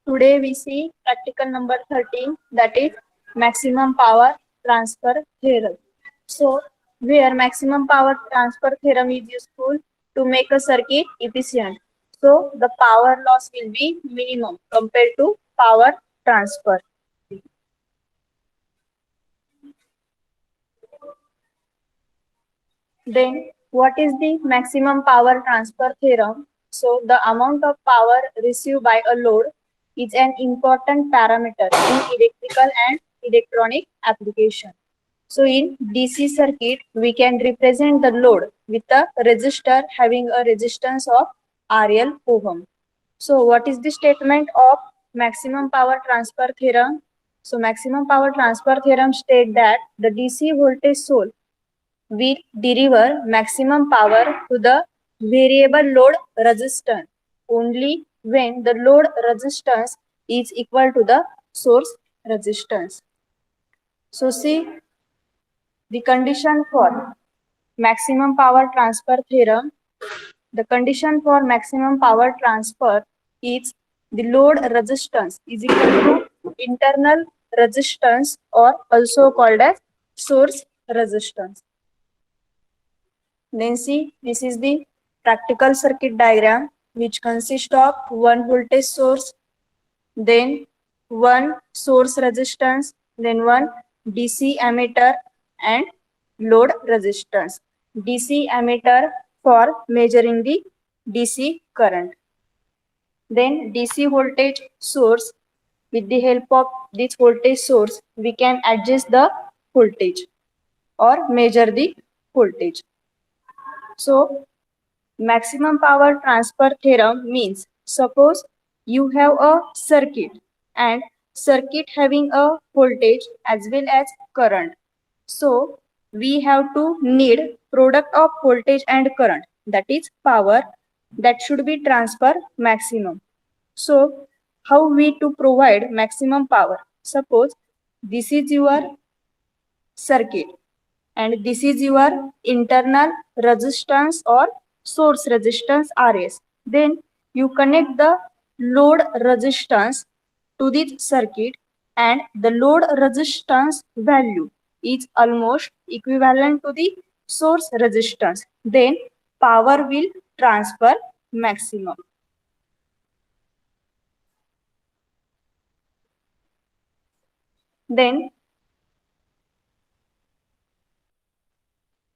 Today we see practical number 13, that is maximum power transfer theorem. So where maximum power transfer theorem is useful to make a circuit efficient. So the power loss will be minimum compared to power transfer. Then what is the maximum power transfer theorem? So the amount of power received by a load is an important parameter in electrical and electronic application. So in DC circuit, we can represent the load with a resistor having a resistance of RL ohm. So what is the statement of maximum power transfer theorem? So maximum power transfer theorem state that the DC voltage source will deliver maximum power to the variable load resistance only when the load resistance is equal to the source resistance. So see the condition for maximum power transfer theorem. The condition for maximum power transfer is the load resistance is equal to internal resistance or also called as source resistance. Then see, this is the practical circuit diagram which consists of one voltage source, then one source resistance, then one DC ammeter and load resistance. DC ammeter for measuring the DC current. Then DC voltage source. With the help of this voltage source, we can adjust the voltage or measure the voltage. So maximum power transfer theorem means suppose you have a circuit and circuit having a voltage as well as current. So we have to need product of voltage and current, that is power, that should be transfer maximum. So how we to provide maximum power? Suppose this is your circuit and this is your internal resistance or source resistance RS. Then you connect the load resistance to this circuit and the load resistance value is almost equivalent to the source resistance. Then power will transfer maximum. Then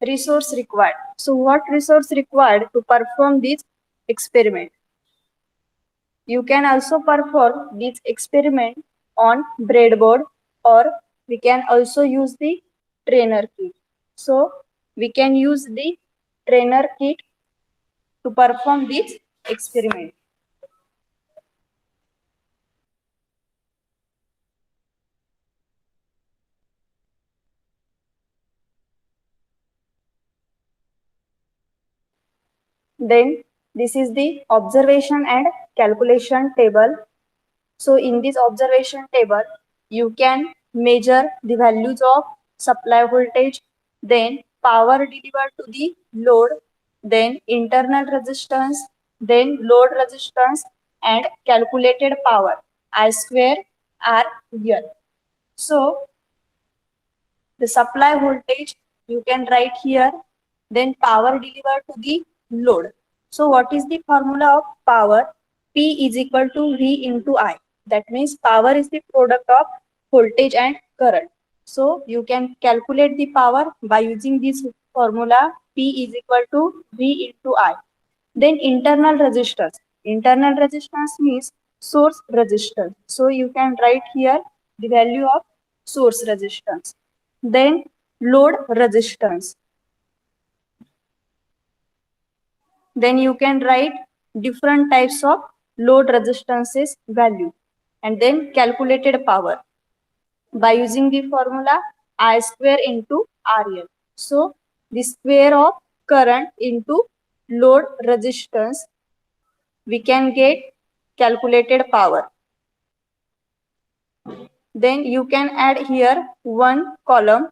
resource required. So what resource required to perform this experiment? You can also perform this experiment on breadboard or we can also use the trainer kit. So we can use the trainer kit to perform this experiment. Then this is the observation and calculation table. So in this observation table, you can measure the values of supply voltage, then power delivered to the load, then internal resistance, then load resistance and calculated power I square R L. So the supply voltage you can write here, then power delivered to the load. So what is the formula of power? P is equal to V into I. That means power is the product of voltage and current. So you can calculate the power by using this formula. P is equal to V into I. Then internal resistance. Internal resistance means source resistance. So you can write here the value of source resistance. Then load resistance. Then you can write different types of load resistances value and then calculated power by using the formula I square into RL. So the square of current into load resistance, we can get calculated power. Then you can add here one column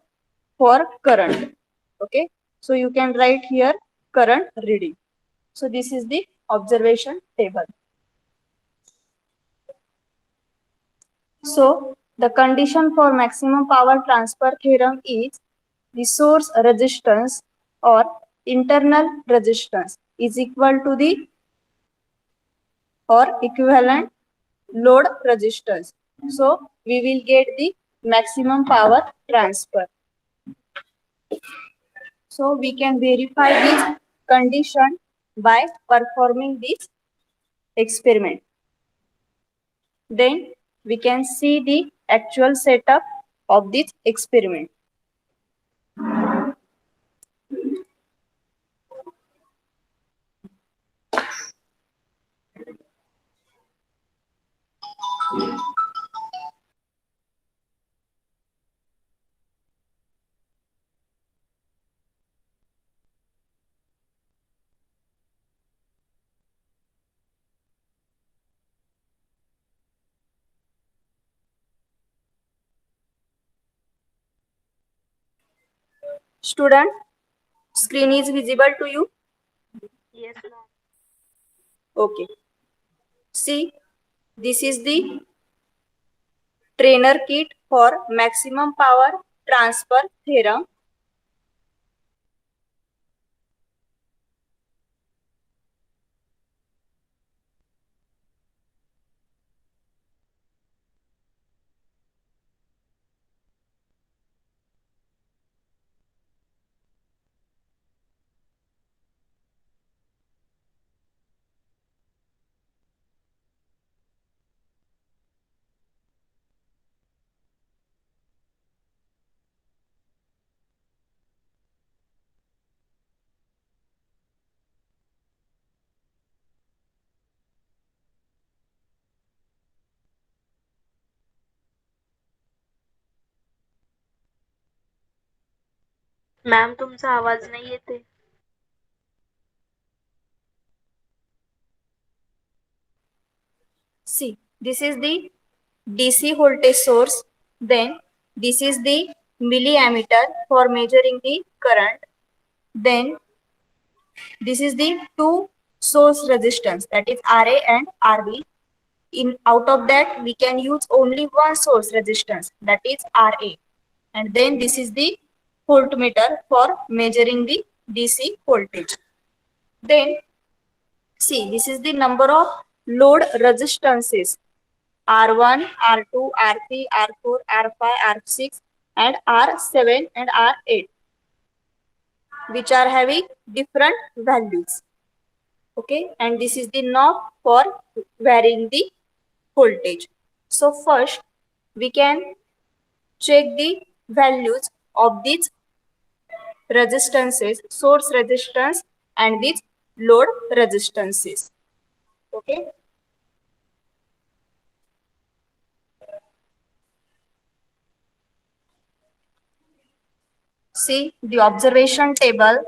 for current. Okay, so you can write here current reading. So this is the observation table. So the condition for maximum power transfer theorem is the source resistance or internal resistance is equal to the or equivalent load resistance. So we will get the maximum power transfer. So we can verify this condition by performing this experiment. Then we can see the actual setup of this experiment. Student, screen is visible to you? Yes, ma'am. Okay. See, this is the trainer kit for maximum power transfer theorem. Ma'am तुमचा आवाज नाही येते. See, this is the DC voltage source. Then this is the milliammeter for measuring the current. Then this is the two source resistance, that is RA and RB. In out of that we can use only one source resistance, that is RA. And then this is the voltmeter for measuring the DC voltage. Then see, this is the number of load resistances R1, R2, R3, R4, R5, R6 and R7 and R8, which are having different values. Okay, and this is the knob for varying the voltage. So first we can check the values of these resistances, source resistance and these load resistances. Okay. See the observation table,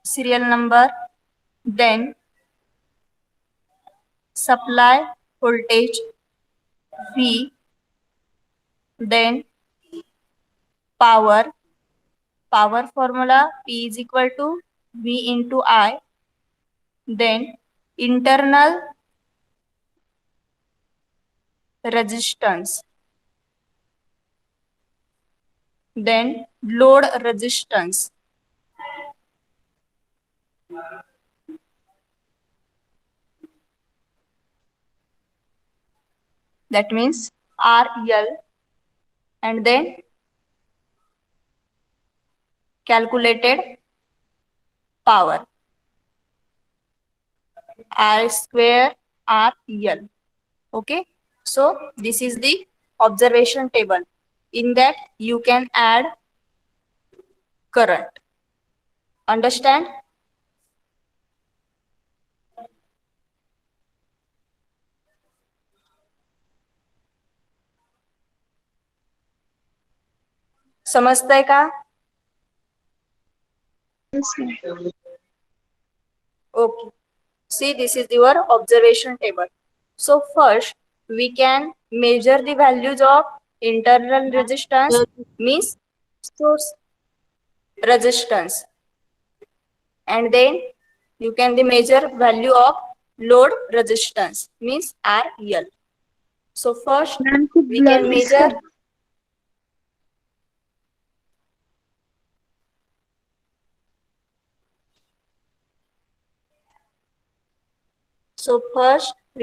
serial number, then supply voltage V, then power formula P is equal to V into I, then internal resistance, then load resistance, that means RL, and then calculated power I square RL. Okay, so this is the observation table. In that you can add current. Understand? समजतंय का? Okay. See, this is your observation table. So first we can measure the values of internal resistance, means source resistance, and then you can measure value of load resistance, means RL. So first ma'am खूप we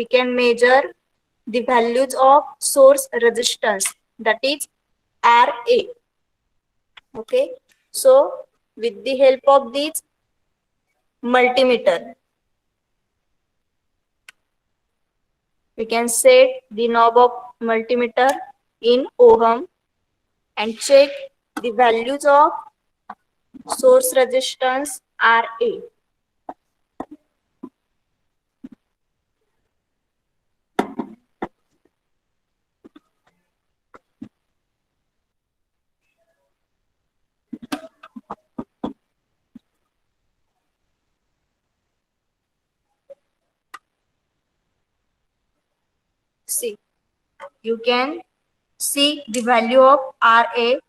can measure the values of source resistance, that is Ra. Okay, so with the help of this multimeter, we can set the knob of multimeter in ohm and check the values of source resistance Ra. See, you can see the value of Ra,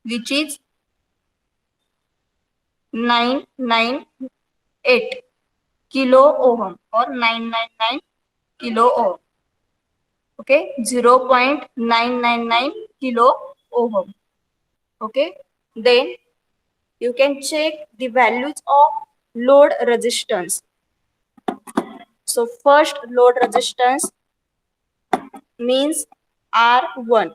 which is 998 kilo ohm or 999 kilo ohm. Okay, 0.999 kilo ohm. Okay, then you can check the values of load resistance. So first load resistance means R1.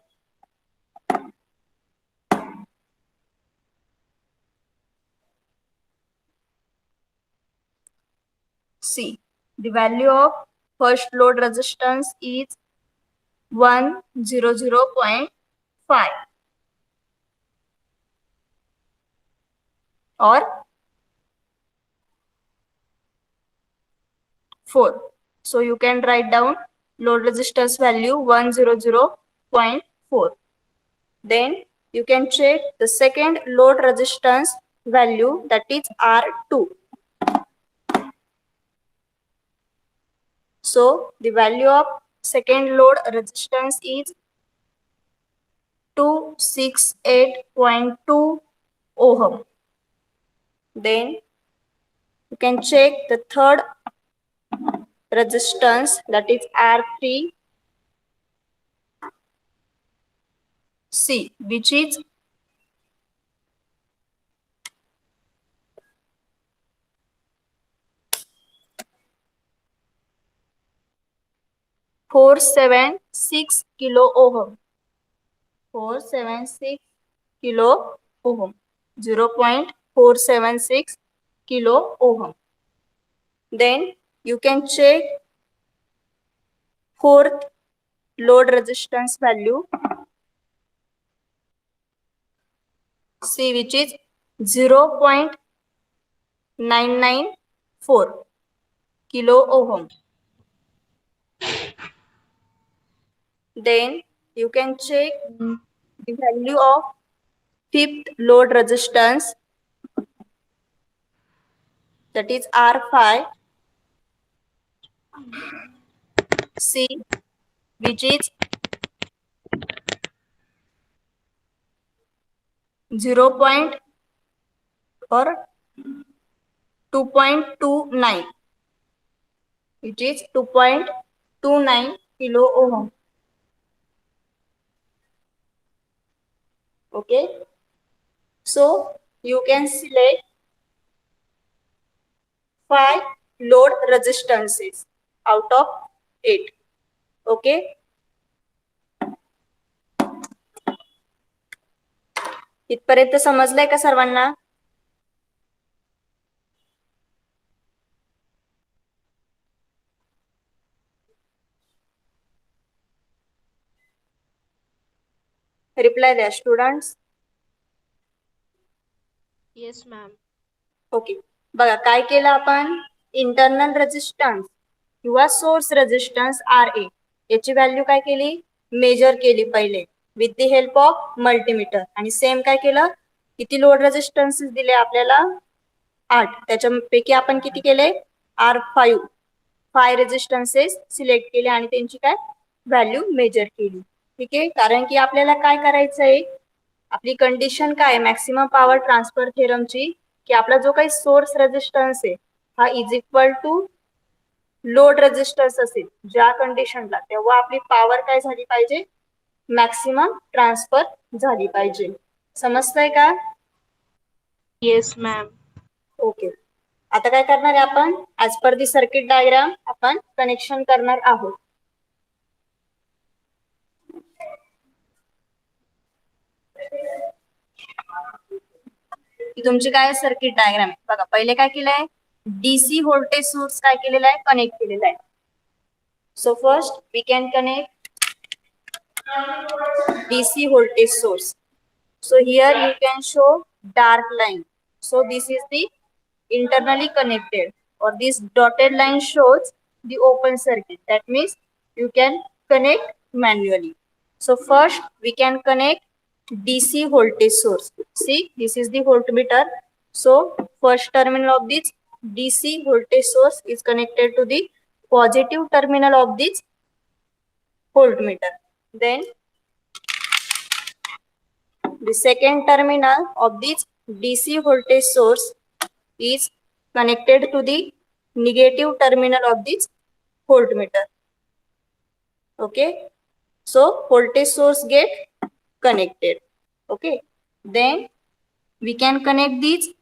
See, the value of first load resistance is 100.5 or 4. So you can write down load resistance value 100.4. Then you can check the second load resistance value, that is R2. So the value of second load resistance is 268.2 ohm. Then you can check the third resistance, that is R3C, which is 476 kilo ohm. 476 kilo ohm. 0.476 kilo ohm. Then you can check fourth load resistance value, C, which is 0.994 kilo ohm. Then you can check the value of fifth load resistance, that is R5, C, which is 0. or 2.29, which is 2.29 kilo ohm. Okay, so you can select 5 load resistances out of 8. Okay, इथपर्यंत समजलंय का सर्वांना? Reply द्या students. Yes ma'am. Okay, बघा काय केलं आपण, internal resistance किंवा source resistance Ra याची व्हॅल्यू काय केली, मेजर केली पहिले with the help of multimeter. आणि सेम काय केलं, किती लोड रेजिस्टन्स दिले आपल्याला, 8. त्याच्यापैकी आपण किती केले, R5 रेजिस्टन्सेस सिलेक्ट केले आणि त्यांची काय व्हॅल्यू मेजर केली. ठीक आहे, कारण की आपल्याला काय करायचंय, आपली कंडिशन काय, मॅक्सिमम पॉवर ट्रान्सफर थेरमची, की आपला जो काही सोर्स रेजिस्टन्स आहे हा is equal to load resistance असेल ज्या कंडिशनला, तेव्हा आपली पॉवर काय झाली पाहिजे, मॅक्सिमम ट्रान्सफर झाली पाहिजे. समजतंय का? Yes ma'am. ओके. आता काय करणार आहे आपण, ऍज पर दी सर्किट डायग्राम आपण कनेक्शन करणार आहोत. ही तुमची काय सर्किट डायग्राम आहे बघा. पहिले काय केलंय, डीसी व्होल्टेज सोर्स काय केलेला आहे, कनेक्ट केलेला आहे. So first we can connect DC voltage source. So here you can show dark line. So this is the internally connected, or this dotted line shows the open circuit. That means you can connect manually. So first we can connect DC voltage source. See, this is the voltmeter. So first terminal of this DC voltage source is connected to the positive terminal of this voltmeter. Then the second terminal of this DC voltage source is connected to the negative terminal of this voltmeter. Okay, so voltage source get connected. Okay, then we can connect these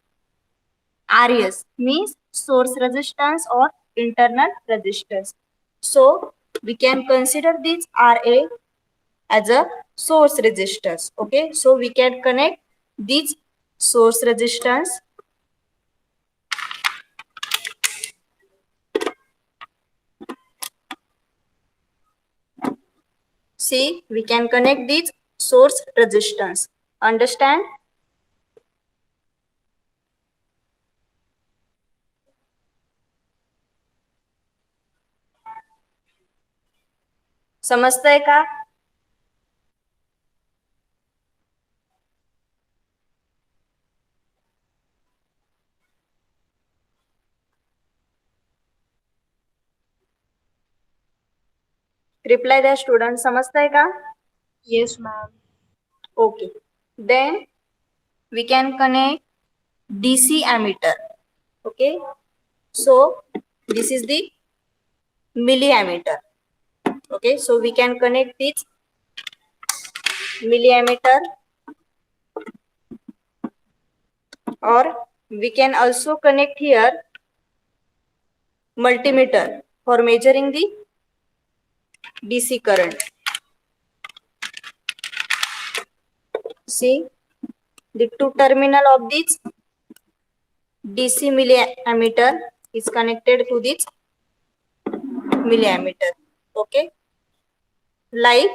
RS, means source resistance or internal resistance. So we can consider this RA as a source resistance. Okay, so we can connect these source resistance. See, we can connect these source resistance. Understand? समजतंय का? Reply द्या student, समजतंय का? Yes ma'am. Okay, then we can connect DC ammeter. Okay, so this is the milliammeter. Okay, so we can connect this milliammeter, or we can also connect here multimeter for measuring the DC current. See, the two terminal of this DC milliammeter is connected to this milliammeter. Okay, like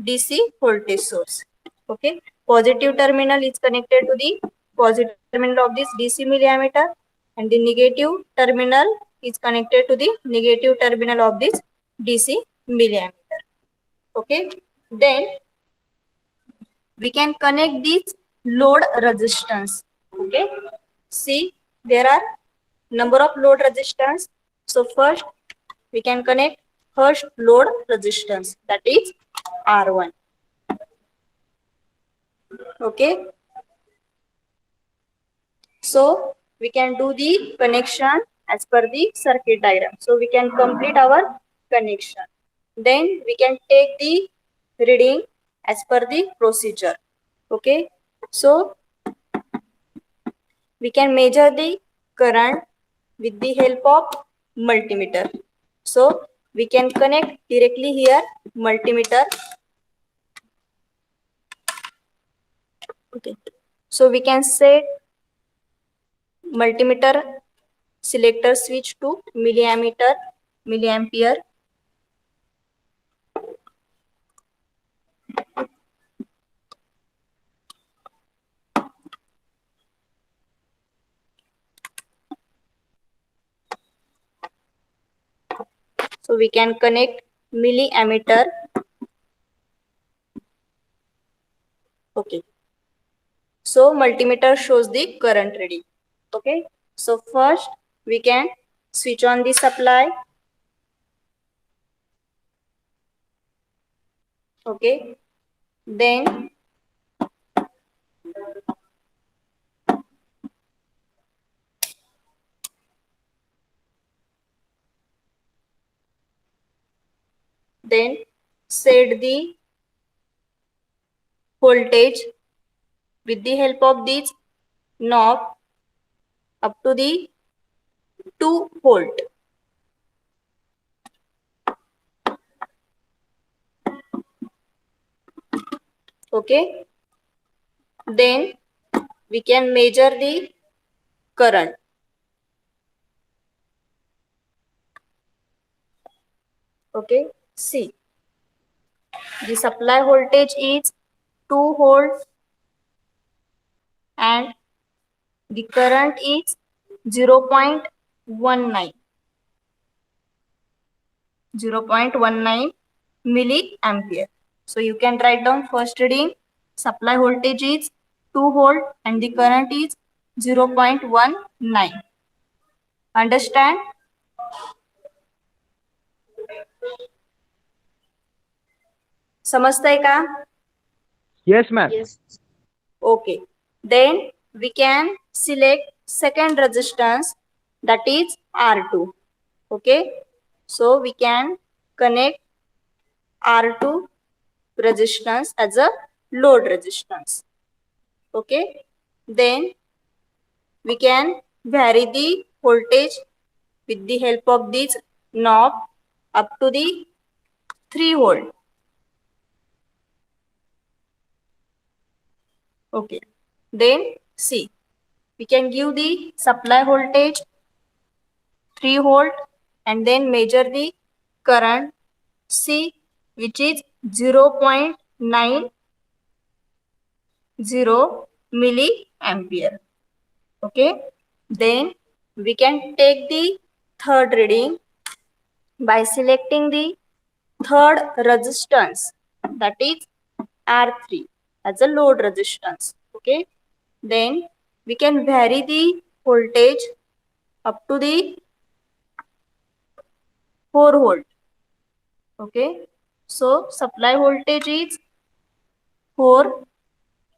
DC voltage source. Okay, positive terminal is connected to the positive terminal of this DC milliammeter, and the negative terminal is connected to the negative terminal of this DC milliammeter. Okay, then we can connect this load resistance. Okay, see, there are number of load resistance. So first we can connect first load resistance, that is R1. Okay, so we can do the connection as per the circuit diagram. So we can complete our connection. Then we can take the reading as per the procedure. Okay, so we can measure the current with the help of multimeter. So we can connect directly here multimeter. Okay, so we can set multimeter selector switch to milliampere. So we can connect milliammeter. Okay, so multimeter shows the current reading. Okay, so first we can switch on the supply. Okay, then then set the voltage with the help of this knob up to the 2 volt. Okay, then we can measure the current. Okay, see, the supply voltage is 2 volts and the current is 0.19 milliampere. So you can write down first reading, supply voltage is 2 volt and the current is 0.19. Understand? समजतंय का? Yes, ma'am. Yes. Okay. Then we can select second resistance, that is R2. Okay. So we can connect R2 resistance as a load resistance. Okay. Then we can vary the voltage with the help of this knob up to the 3 volt. Okay. Then see, we can give the supply voltage 3 volt and then measure the current C, which is 0.90 milliampere. Okay. Then we can take the third reading by selecting the third resistance, that is R3 as a load resistance. Okay. Then we can vary the voltage up to the 4 volt. Okay. So supply voltage is 4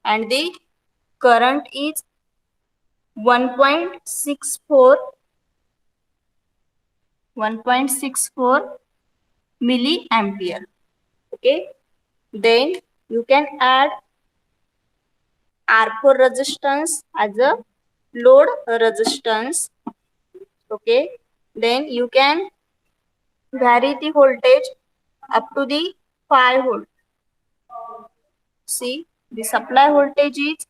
and the current is 1.64 milliampere. Okay. Then you can add R4 resistance as a load resistance. Okay. Then you can vary the voltage up to the 5 volt. See, the supply voltage is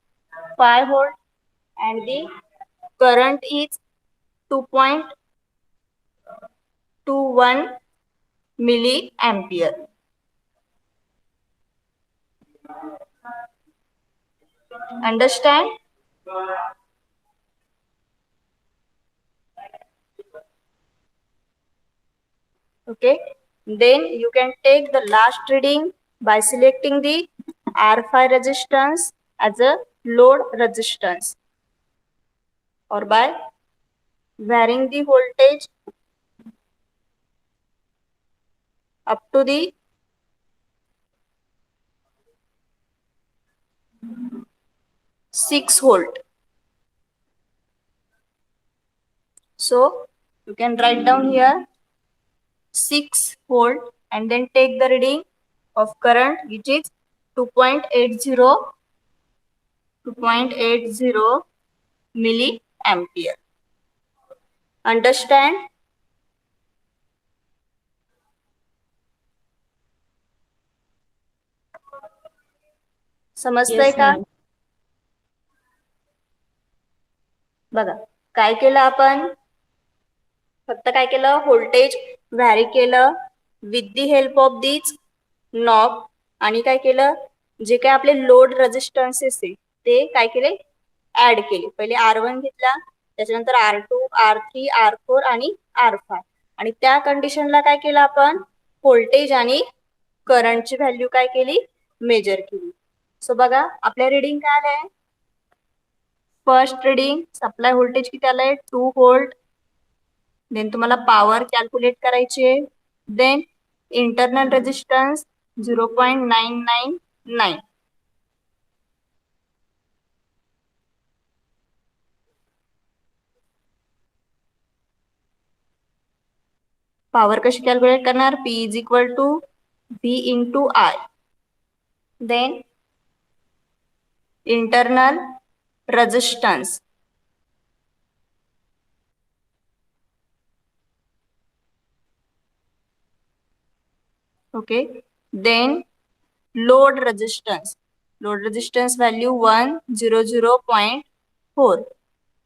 5 volt and the current is 2.21 milliampere. Understand? Okay. Then you can take the last reading by selecting the R5 resistance as a load resistance or by varying the voltage up to the 6 volt. So you can write down here 6 volt and then take the reading of current, which is 2.80 milliampere. Understand? समजतंय Yes, का? ma'am. बघा काय केलं आपण, फक्त काय केलं, voltage vary केलं with the help of this knob आणि काय केलं, जे काय आपले लोड रेजिस्टन्सेस आहे ते काय केले, ऍड केले. पहिले R1 घेतला, त्याच्यानंतर R2, R3, R4 आणि R5 आणि त्या कंडिशनला काय केलं आपण, व्होल्टेज आणि करंटची व्हॅल्यू काय केली, मेजर केली. सो बघा आपल्या रिडिंग काय आलंय, फर्स्ट रिडिंग सप्लाय व्होल्टेज किती आलंय, 2 व्होल्ट. देन तुम्हाला पॉवर कॅल्क्युलेट करायची आहे. Then internal resistance 0.999. पॉवर कशी कॅल्क्युलेट करणार, P is equal to V into I. Then internal resistance. Okay. Then load resistance. Load resistance value 100.4.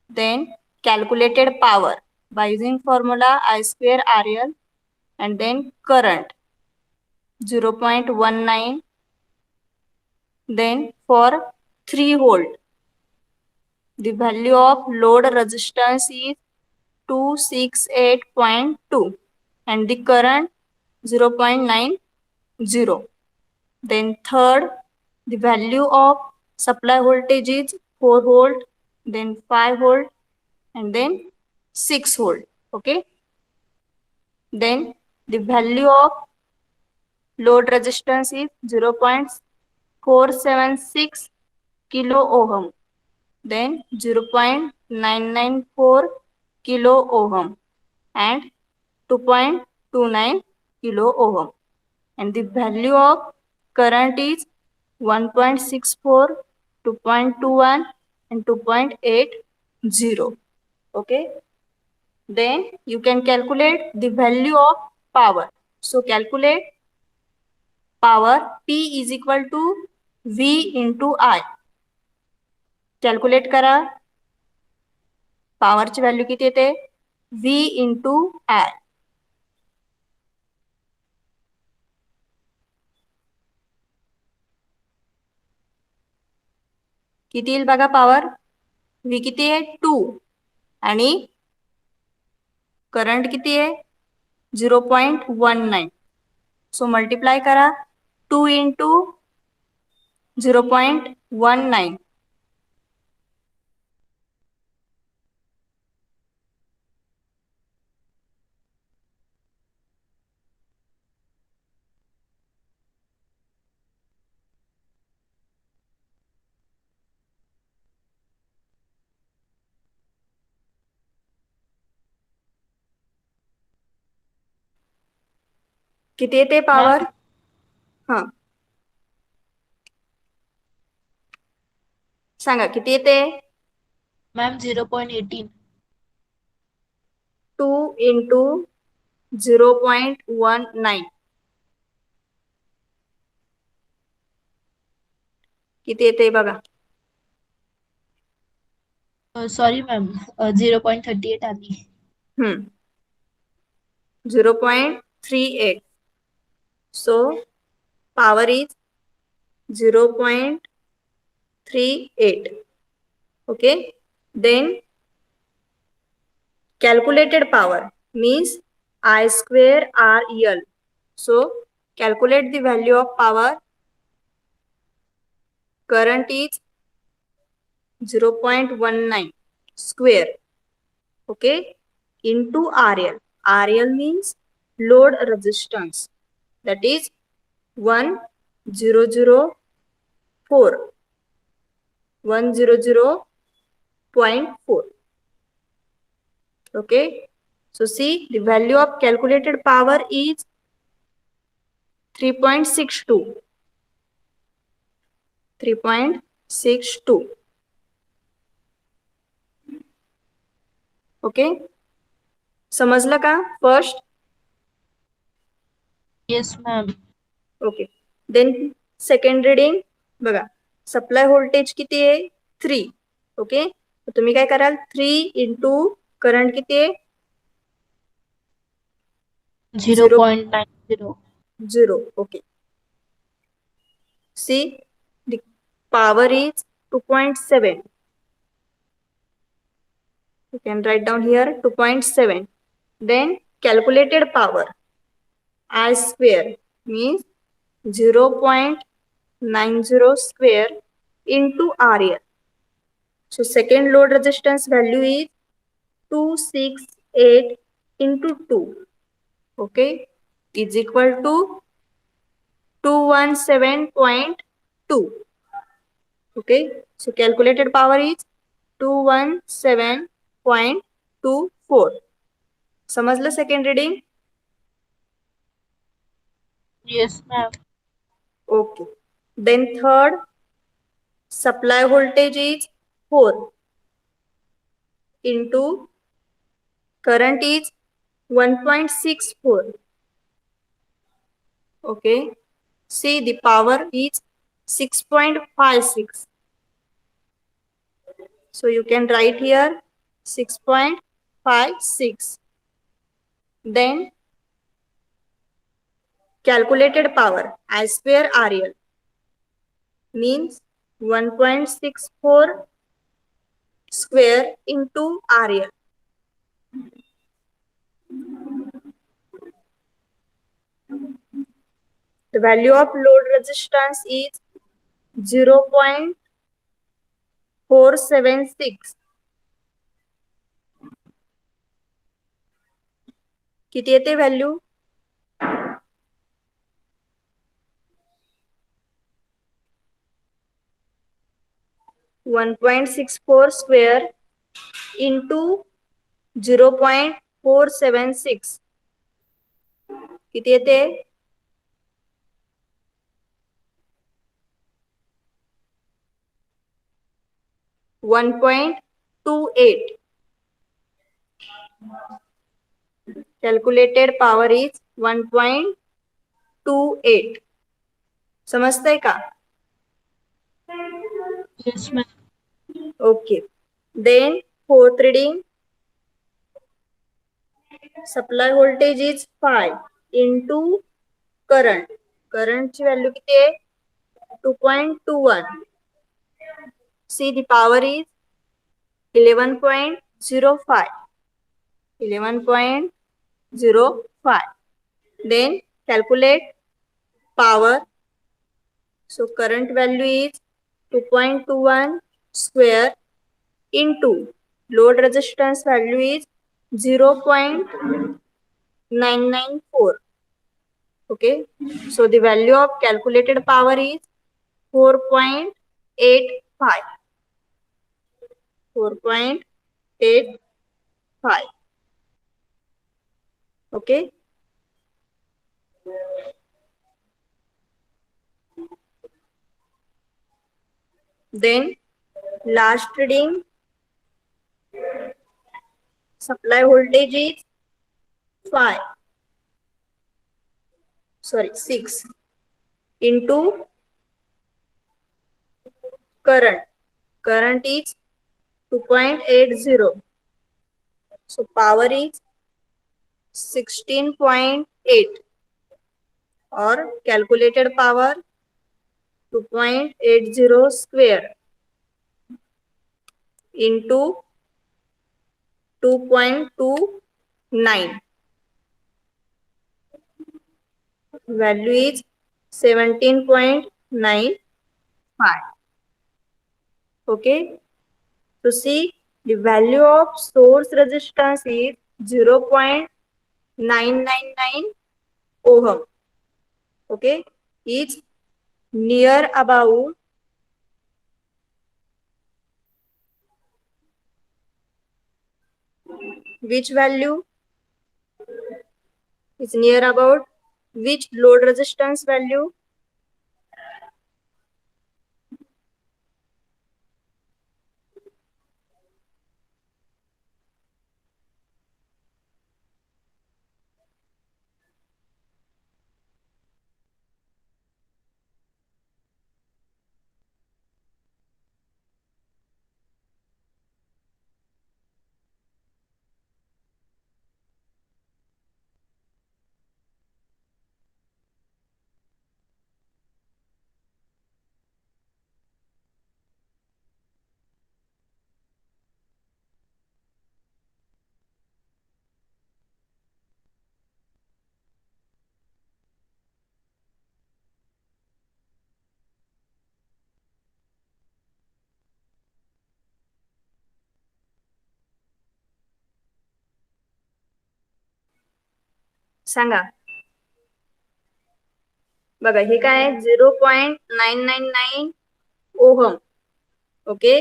Then calculated power by using formula I square RL, and then current 0.19. Then for 3 volt, the value of load resistance is 268.2 and the current 0.90. Then third, the value of supply voltage is 4 volt, then 5 volt, and then 6 volt. Okay. Then the value of load resistance is 0.476 kilo ohm, then 0.994 kilo ohm, and 2.29 kilo ohm. And the value of current is 1.64, 2.21, and 2.80. Okay. Then you can calculate the value of power. So calculate power. P is equal to V into I. Calculate करा. पॉवरची value किती येते? V into I. किती येईल बघा power? V किती आहे? 2 आणि करंट किती आहे? 0.19. सो मल्टिप्लाय करा. 2 इंटू 0.19. किती येते पॉवर? हां सांगा किती येते? मॅम 0.18. 2 इंटू 0.19. किती येते बघा? सॉरी मॅम 0.38 आली. 0.38. So power is 0.38. Okay. Then calculated power means I square RL. So calculate the value of power. Current is 0.19 square. Okay. Into RL. RL means load resistance. That is 1004. 100.4. Okay. So see the value of calculated power is 3.62. 3.62. Okay. समजलं का first? Yes ma'am. Okay. Then second reading बघा. Supply voltage किती आहे? 3. Okay. तुम्ही काय कराल? 3 into current किती आहे? 0.90. 0. Okay. See the power is 2.7. You can write down here 2.7. Then calculated power I square means 0.90 square into RL. So second load resistance value is 268 into 2. Okay. Is equal to 217.2. Okay. So calculated power is 217.24. समजलं second reading? Yes, ma'am. Okay. Then third, supply voltage is 4 into current is 1.64. Okay. See, the power is 6.56. So you can write here 6.56. Then calculated power I square RL means 1.64 square into RL. The value of load resistance is 0.476. किती येते value? 1.64 square into 0.476. किती येते? 1.28. Calculated power is 1.28. समजतंय का? Yes, ma'am. Okay. Then fourth reading, supply voltage is 5 into current. Current ची value किती आहे? 2.21. See, the power is 11.05. 11.05. Then calculate power. So current value is 2.21 square into load resistance value is 0.994. Okay. So the value of calculated power is 4.85. 4.85. Okay. Then last reading, supply voltage is 6 into current. Current is 2.80. So power is 16.8 or calculated power 2.80 square into 2.29. Value is 17.95. Okay. So see, the value of source resistance is 0.999 ohm. Okay. It's near about which value? It's near about which load resistance value? सांगा. बघा हे काय 0.999 ohm. Okay.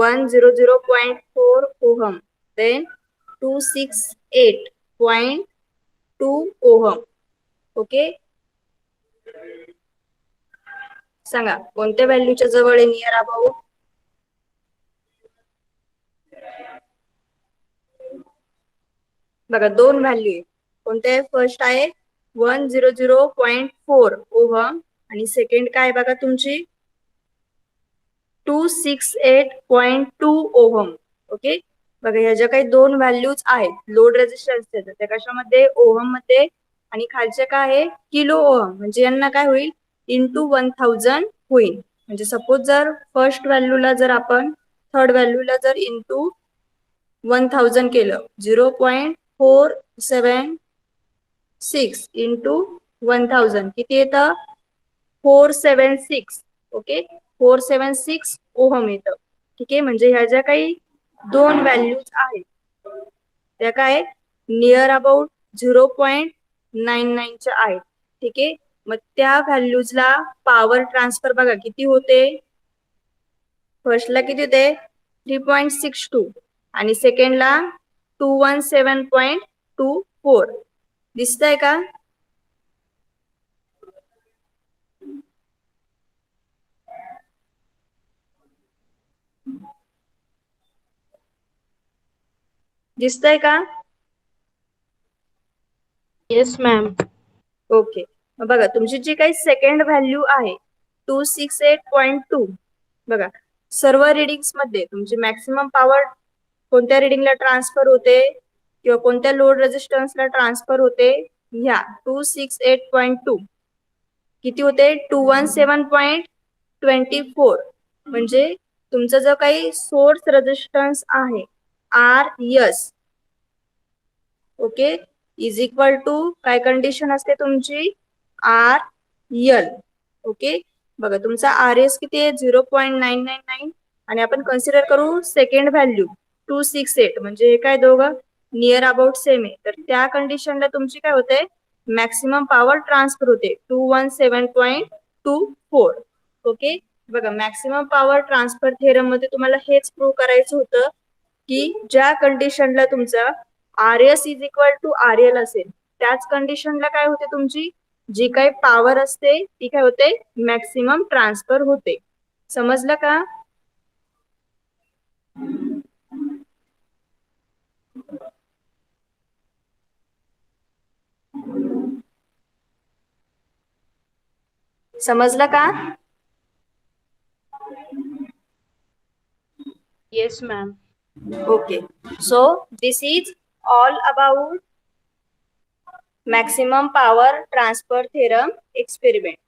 100.4 ohm. Then 268.2 ohm. Okay. सांगा कोणत्या व्हॅल्यूच्या जवळ आहे near about? बघा दोन value आहे. कोणते? फर्स्ट आहे 100.4 ओहम आणि सेकंड काय बघा तुमची 268.2 ओहम. ओके, बघा ह्या ज्या काही दोन व्हॅल्यूज आहेत लोड रेझिस्टन्स त्या कशामध्ये? ओहम मध्ये. आणि खालचे काय आहे? Kilo ohm. म्हणजे यांना काय होईल? इंटू 1000 होईल. म्हणजे सपोज जर फर्स्ट व्हॅल्यूला जर आपण थर्ड व्हॅल्यूला जर इंटू 1000 केलं 0.476 इंटू 1000 किती येतं? 476. ओके, 476 ओहम येतं. ठीक आहे, म्हणजे ह्या ज्या काही दोन व्हॅल्यूज आहेत त्या काय नियर अबाउट 0.99 च्या आहेत. ठीक आहे, मग त्या व्हॅल्यूजला पॉवर ट्रान्सफर बघा किती होते? फर्स्टला किती होते? 3.62 आणि सेकंडला 217.24. दिसतंय का? दिसतंय का? Yes ma'am. ओके, मग बघा तुमची जी काही सेकंड व्हॅल्यू आहे 268.2. बघा सर्व रिडिंग्स मध्ये तुमची मॅक्सिमम पॉवर कोणत्या रिडिंगला ट्रान्सफर होते किंवा कोणत्या लोड रेझिस्टन्सला ट्रान्सफर होते? ह्या 268.2. किती होते? 217.24. म्हणजे तुमचा जो काही सोर्स रेझिस्टन्स आहे RS, okay, is equal to काय कंडिशन असते तुमची? RL. ओके, बघा तुमचा RS किती आहे? 0.999. आणि आपण कन्सिडर करू सेकंड व्हॅल्यू 268. म्हणजे हे काय दोघं नियर अबाउट सेम आहे. तर त्या कंडिशनला तुमची काय होते? मॅक्सिमम पॉवर ट्रान्सफर होते 217.24. ओके, बघा मॅक्सिमम पॉवर ट्रान्सफर थेरम मध्ये तुम्हाला हेच प्रूव्ह करायचं होतं की ज्या कंडिशनला तुमचा RS is equal to RL असेल त्याच कंडिशनला काय होते? तुमची जी काही पॉवर असते ती काय होते? मॅक्सिमम ट्रान्सफर होते. समजलं का? समजलं का? Yes ma'am. Okay, so this is all about maximum power transfer theorem experiment.